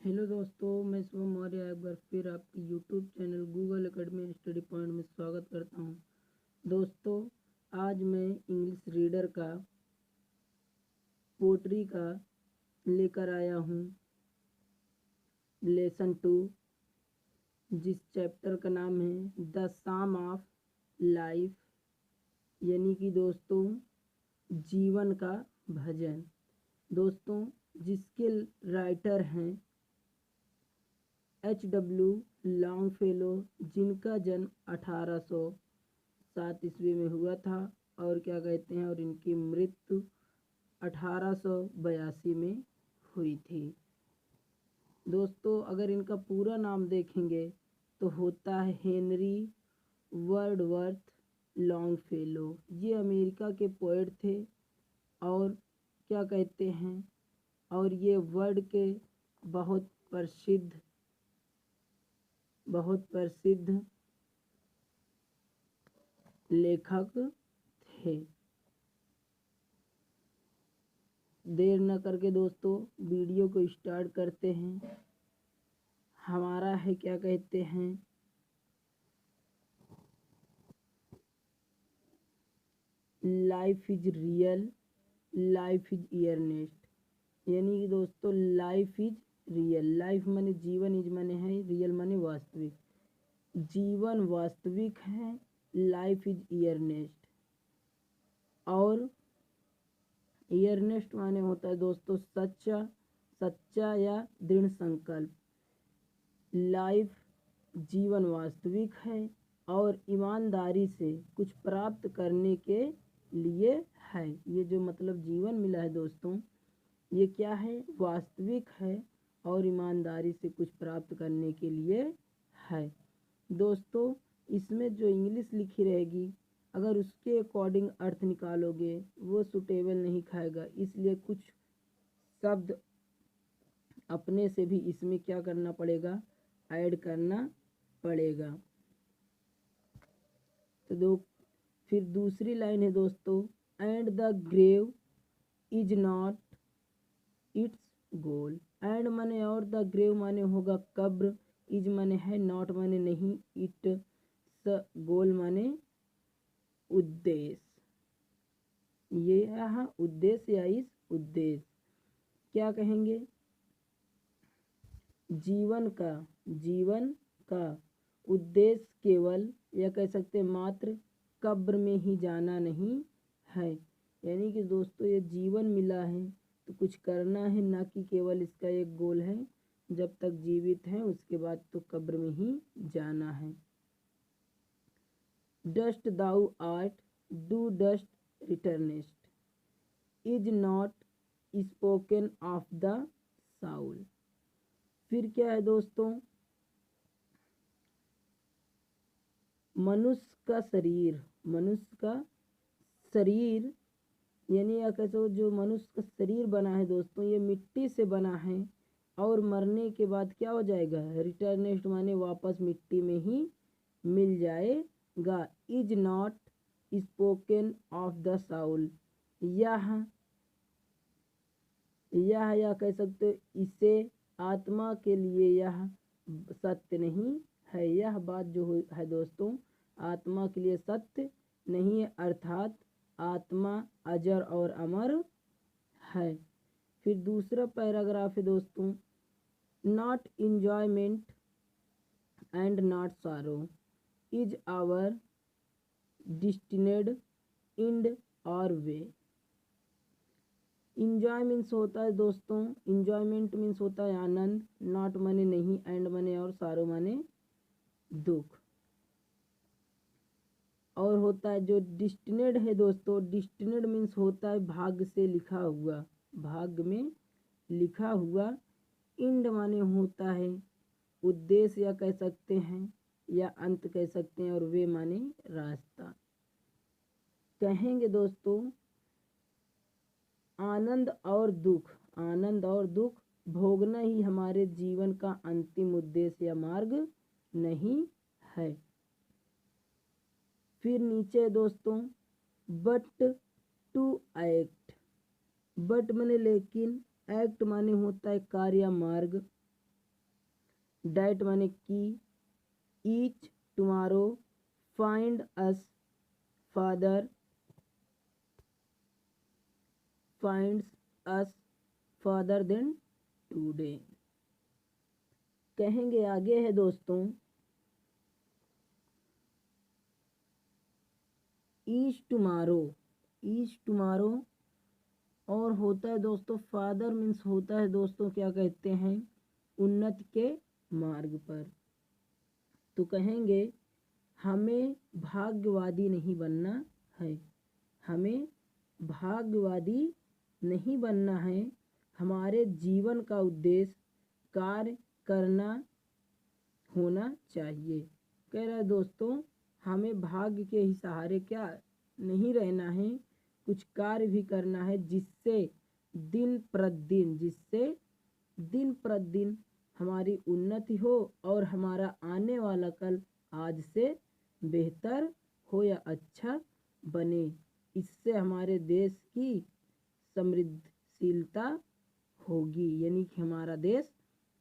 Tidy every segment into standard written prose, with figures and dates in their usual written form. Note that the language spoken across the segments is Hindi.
हेलो दोस्तों, मैं शुभम मौर्य एक बार फिर आपकी YouTube channel Google academy study point में स्वागत करता हूं। दोस्तों, आज मैं इंग्लिश रीडर का पोट्री का लेकर आया हूं लेसन 2, जिस चैप्टर का नाम है द साम ऑफ लाइफ, यानी कि दोस्तों जीवन का भजन। दोस्तों, जिसके राइटर हैं H.W. लॉन्गफेलो, जिनका जन्म 1807 ईस्वी में हुआ था और क्या कहते हैं और इनकी मृत्यु 1882 में हुई थी। दोस्तों, अगर इनका पूरा नाम देखेंगे तो होता है हेनरी वर्डवर्थ लॉन्गफेलो। ये अमेरिका के पोएट थे और क्या कहते हैं और ये वर्ल्ड के बहुत प्रसिद्ध लेखक थे। देर न करके दोस्तों वीडियो को स्टार्ट करते हैं। हमारा है क्या कहते हैं life is real, life is earnest, यानी कि दोस्तों लाइफ इज रियल। लाइफ माने जीवन, इज माने है, रियल माने वास्तविक। जीवन वास्तविक है, लाइफ इज इयरनेस्ट। और इयरनेस्ट माने होता है दोस्तों सच्चा या दृढ़ संकल्प। लाइफ जीवन वास्तविक है और ईमानदारी से कुछ प्राप्त करने के लिए है। ये जो मतलब जीवन मिला है दोस्तों, ये क्या है, वास्तविक है और ईमानदारी से कुछ प्राप्त करने के लिए है। दोस्तों, इसमें जो इंग्लिश लिखी रहेगी अगर उसके अकॉर्डिंग अर्थ निकालोगे वो सुटेबल नहीं खाएगा, इसलिए कुछ शब्द अपने से भी इसमें क्या करना पड़ेगा, ऐड करना पड़ेगा। तो फिर दूसरी लाइन है दोस्तों, and the grave is not its goal. And माने और, द ग्रेव माने होगा कब्र, इज माने है, नॉट माने नहीं, इट स गोल माने उद्देश्य। ये यहाँ उद्देश्य या इस उद्देश्य क्या कहेंगे, जीवन का उद्देश्य केवल या कह सकते मात्र कब्र में ही जाना नहीं है। यानी कि दोस्तों ये जीवन मिला है तो कुछ करना है, ना कि केवल इसका एक गोल है जब तक जीवित हैं उसके बाद तो कब्र में ही जाना है। Dust thou art, to dust returnest, is not spoken of the soul. फिर क्या है दोस्तों, मनुष्य का शरीर यानी या कैसे जो मनुष्य का शरीर बना है दोस्तों, ये मिट्टी से बना है और मरने के बाद क्या हो जाएगा, रिटर्नेस्ट माने वापस मिट्टी में ही मिल जाएगा। Is not spoken of the Saul, यह या कह सकते हो इसे आत्मा के लिए यह सत्य नहीं है। यह बात जो है दोस्तों आत्मा के लिए सत्य नहीं है, अर्थात आत्मा अजर और अमर है। फिर दूसरा पैराग्राफ है दोस्तों, not enjoyment and not sorrow is our destined end or way. Enjoy means होता है दोस्तों, इंजॉयमेंट मीन्स होता है आनंद, नॉट माने नहीं, एंड माने और, सारो माने दुख। और होता है जो डिस्टिनेड है दोस्तों, डिस्टिनेड मीन्स होता है भाग्य से लिखा हुआ, भाग्य में लिखा हुआ। इंड माने होता है उद्देश्य या कह सकते हैं या अंत कह सकते हैं, और वे माने रास्ता। कहेंगे दोस्तों आनंद और दुख भोगना ही हमारे जीवन का अंतिम उद्देश्य या मार्ग नहीं है। फिर नीचे दोस्तों, बट टू एक्ट, बट माने लेकिन, एक्ट माने होता है कार्य या मार्ग, डैट माने कि, each tomorrow, find us, father finds us farther than today. कहेंगे आगे है दोस्तों, ईच टुमारो, ईच टुमारो और होता है दोस्तों फादर मीन्स होता है दोस्तों क्या कहते हैं, उन्नति के मार्ग पर। तो कहेंगे हमें भाग्यवादी नहीं बनना है, हमें भाग्यवादी नहीं बनना है, हमारे जीवन का उद्देश्य कार्य करना होना चाहिए। कह रहा है दोस्तों हमें भाग्य के ही सहारे क्या नहीं रहना है, कुछ कार्य भी करना है जिससे दिन प्रतिदिन हमारी उन्नति हो और हमारा आने वाला कल आज से बेहतर हो या अच्छा बने। इससे हमारे देश की समृद्धशीलता होगी, यानी कि हमारा देश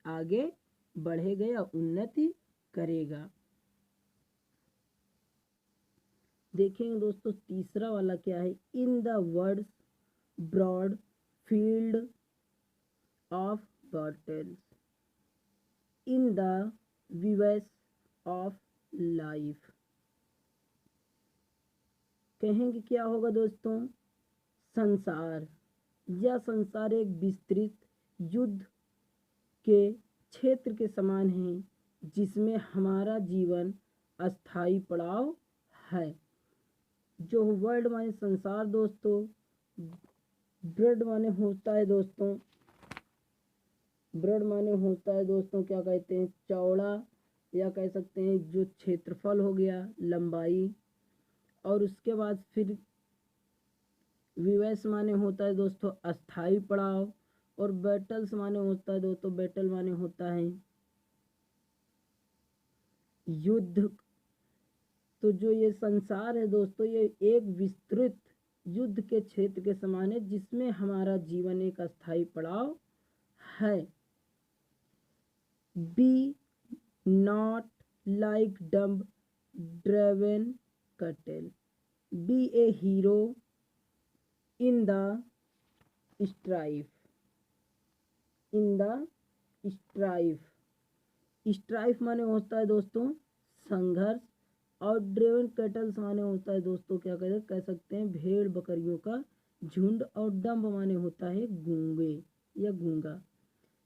आगे बढ़ेगा या उन्नति करेगा। देखेंगे दोस्तों तीसरा वाला क्या है, in the words broad field of battles, in the विवेस ऑफ लाइफ। कहेंगे क्या होगा दोस्तों, संसार, यह संसार एक विस्तृत युद्ध के क्षेत्र के समान है जिसमें हमारा जीवन अस्थाई पड़ाव है। जो वर्ल्ड माने संसार दोस्तों, ब्रड माने होता है दोस्तों, ब्रड माने होता है दोस्तों क्या कहते हैं, चौड़ा, या कह सकते हैं जो क्षेत्रफल हो गया, लंबाई। और उसके बाद फिर विवश माने होता है दोस्तों अस्थाई पड़ाव, और बैटल्स माने होता है दोस्तों, बैटल माने होता है युद्ध। तो जो ये संसार है दोस्तों ये एक विस्तृत युद्ध के क्षेत्र के समान है जिसमें हमारा जीवन एक अस्थाई पड़ाव है। Be not like dumb driven cattle, be a hero in the strife, in the strife. Strife माने होता है दोस्तों संघर्ष, और ड्रेवन कैटल्स माने होता है दोस्तों क्या कह सकते हैं भेड़ बकरियों का झुंड, और डम्ब माने होता है गूंगे या गूंगा।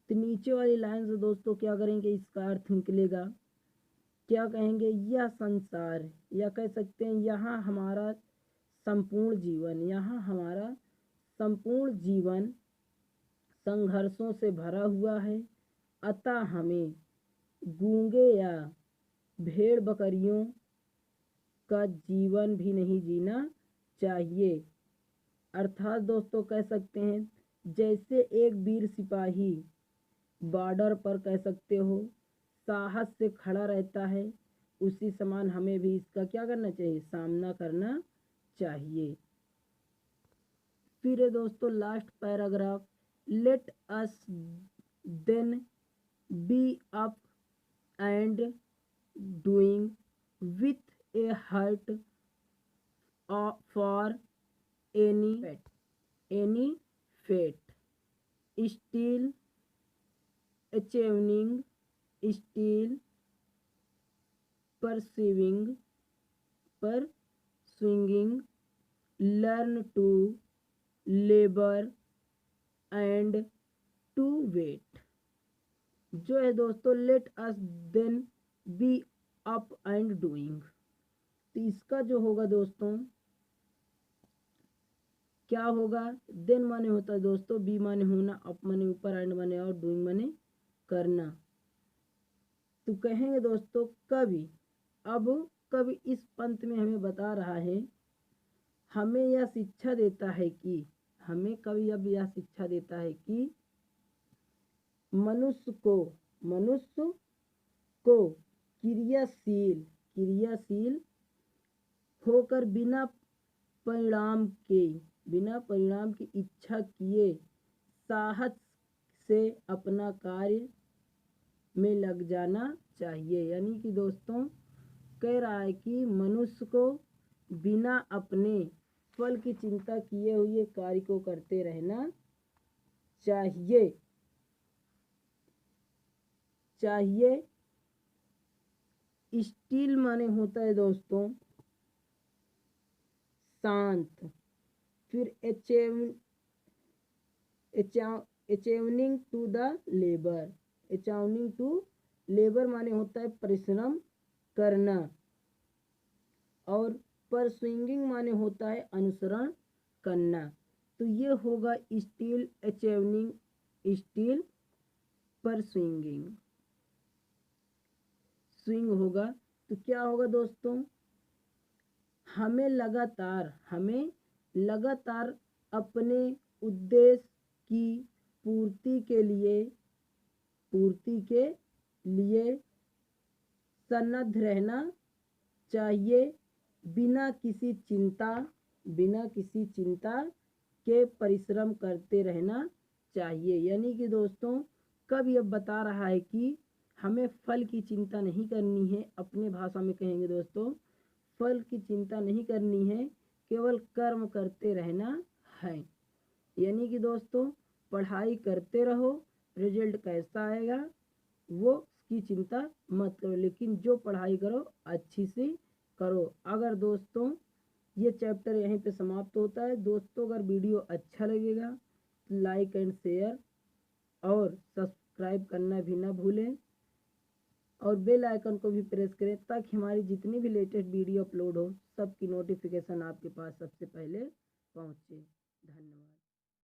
तो नीचे वाली लाइन से दोस्तों क्या करेंगे, इसका अर्थ निकलेगा, क्या कहेंगे, यह संसार, या कह सकते हैं यहाँ हमारा संपूर्ण जीवन, यहाँ हमारा संपूर्ण जीवन संघर्षों से भरा हुआ है, अतः हमें गूंगे या भेड़ बकरियों का जीवन भी नहीं जीना चाहिए। अर्थात दोस्तों कह सकते हैं जैसे एक वीर सिपाही बॉर्डर पर कह सकते हो साहस से खड़ा रहता है, उसी समान हमें भी इसका क्या करना चाहिए, सामना करना चाहिए। फिर है दोस्तों last paragraph, let us then be up and doing with a heart for any fate, still achieving, still pursuing, learn to labor and to wait। जो है दोस्तों let us then be up and doing, तो इसका जो होगा दोस्तों क्या होगा, देन माने होता है दोस्तों बी माने होना, अप माने ऊपर, एंड माने और, डूइंग माने करना। तो कहेंगे दोस्तों कवि, अब कवि इस पंथ में हमें बता रहा है, हमें यह शिक्षा देता है कि, हमें कवि अब यह शिक्षा देता है कि मनुष्य को क्रियाशील होकर बिना परिणाम की इच्छा किए साहस से अपना कार्य में लग जाना चाहिए। यानी कि दोस्तों कह रहा है कि मनुष्य को बिना अपने फल की चिंता किए हुए कार्य को करते रहना चाहिए। स्टिल माने होता है दोस्तों शांत। फिर achieving to the labour. Achieving to labour माने होता है परिश्रम करना। और परस्विंगिंग माने होता है अनुसरण करना। तो ये होगा स्टिल अचीविंग, स्टिल परस्विंगिंग। स्विंग होगा तो क्या होगा दोस्तों, हमें लगातार अपने उद्देश्य की पूर्ति के लिए सन्नद्ध रहना चाहिए, बिना किसी चिंता के परिश्रम करते रहना चाहिए। यानी कि दोस्तों कब यह बता रहा है कि हमें फल की चिंता नहीं करनी है। अपने भाषा में कहेंगे दोस्तों, फल की चिंता नहीं करनी है, केवल कर्म करते रहना है। यानी कि दोस्तों पढ़ाई करते रहो, रिजल्ट कैसा आएगा वो की चिंता मत करो, लेकिन जो पढ़ाई करो अच्छी से करो। अगर दोस्तों ये चैप्टर यहीं पे समाप्त होता है। दोस्तों अगर वीडियो अच्छा लगेगा तो लाइक एंड शेयर और सब्सक्राइब करना भी ना भूलें, और बेल आइकन को भी प्रेस करें ताकि हमारी जितनी भी लेटेस्ट वीडियो अपलोड हो सबकी नोटिफिकेशन आपके पास सबसे पहले पहुँचे। धन्यवाद।